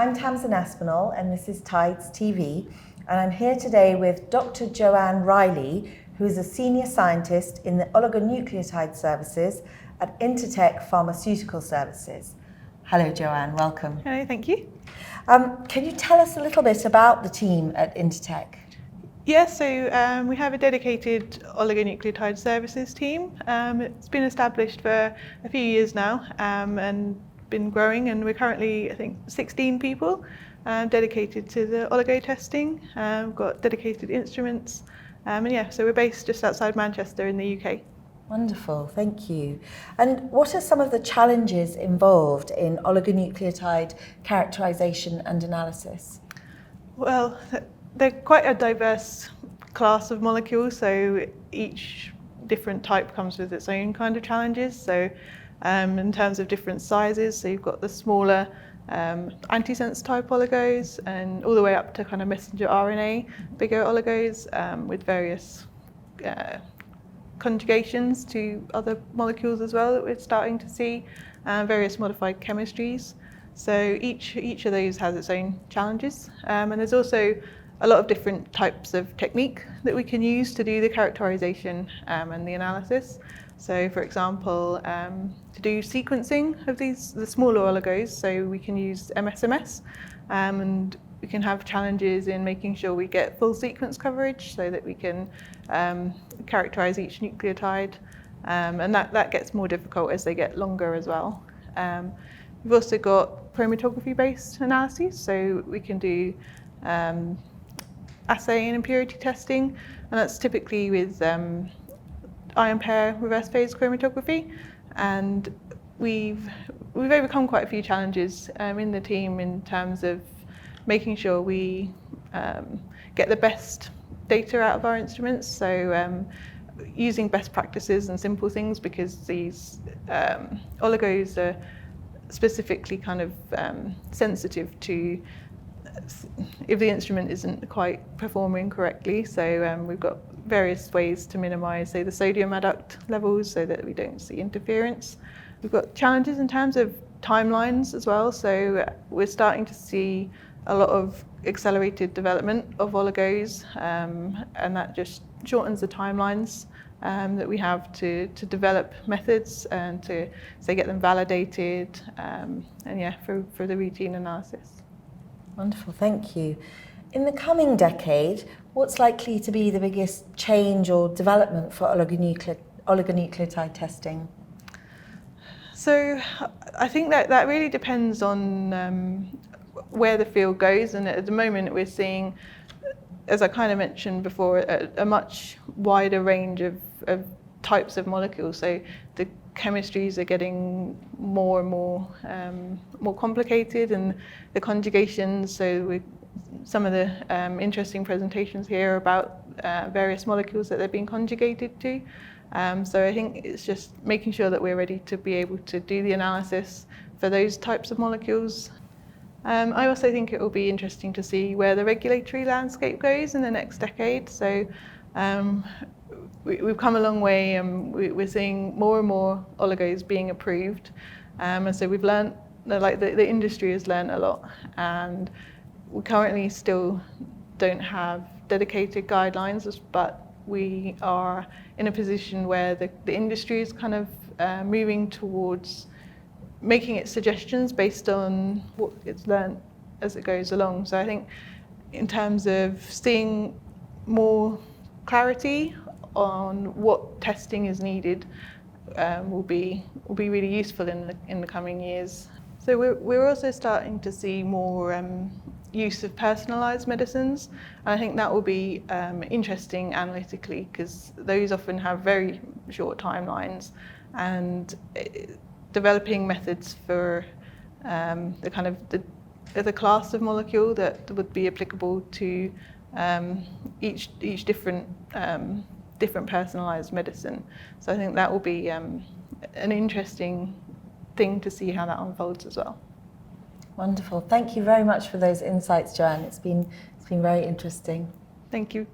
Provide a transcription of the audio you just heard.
I'm Tamsin Aspinall and this is Tides TV, and I'm here today with Dr. Joanne Riley, who is a senior scientist in the Oligonucleotide Services at Intertek Pharmaceutical Services. Hello Joanne, welcome. Hello, thank you. Can you tell us a little bit about the team at Intertek? Yes, so we have a dedicated Oligonucleotide Services team. It's been established for a few years now and been growing, and we're currently, I think, 16 people dedicated to the oligo testing. We've got dedicated instruments, and yeah, so we're based just outside Manchester in the UK. Wonderful, thank you. And what are some of the challenges involved in oligonucleotide characterization and analysis? Well, they're quite a diverse class of molecules, so each different type comes with its own kind of challenges. So in terms of different sizes, so you've got the smaller antisense type oligos and all the way up to kind of messenger RNA, bigger oligos with various conjugations to other molecules as well that we're starting to see, various modified chemistries. So each of those has its own challenges, and there's also a lot of different types of technique that we can use to do the characterization and the analysis. So for example, to do sequencing of the smaller oligos, so we can use MSMS, and we can have challenges in making sure we get full sequence coverage so that we can characterize each nucleotide, and that gets more difficult as they get longer as well. We've also got chromatography-based analyses, so we can do assay and impurity testing, and that's typically with ion pair reverse phase chromatography. And we've overcome quite a few challenges in the team in terms of making sure we get the best data out of our instruments. So using best practices and simple things, because these oligos are specifically kind of sensitive to if the instrument isn't quite performing correctly. So we've got various ways to minimise, say, the sodium adduct levels so that we don't see interference. We've got challenges in terms of timelines as well. So we're starting to see a lot of accelerated development of oligos, and that just shortens the timelines that we have to develop methods and to, say, get them validated, and yeah, for the routine analysis. Wonderful, thank you. In the coming decade, what's likely to be the biggest change or development for oligonucleotide testing? So I think that really depends on where the field goes, and at the moment we're seeing, as I kind of mentioned before, a much wider range of types of molecules. So the chemistries are getting more and more complicated, and the conjugations. So some of the interesting presentations here are about various molecules that they're being conjugated to. So I think it's just making sure that we're ready to be able to do the analysis for those types of molecules. I also think it will be interesting to see where the regulatory landscape goes in the next decade. So we've come a long way, and we're seeing more and more oligos being approved, and so we've learned, like the industry has learned a lot, and we currently still don't have dedicated guidelines, but we are in a position where the industry is kind of moving towards making its suggestions based on what it's learned as it goes along. So I think in terms of seeing more clarity on what testing is needed will be really useful in the coming years. So we're also starting to see more use of personalised medicines, and I think that will be interesting analytically, because those often have very short timelines, and developing methods for the kind of the class of molecule that would be applicable to each different personalised medicine. So I think that will be an interesting thing to see how that unfolds as well. Wonderful. Thank you very much for those insights, Joanne. It's been very interesting. Thank you.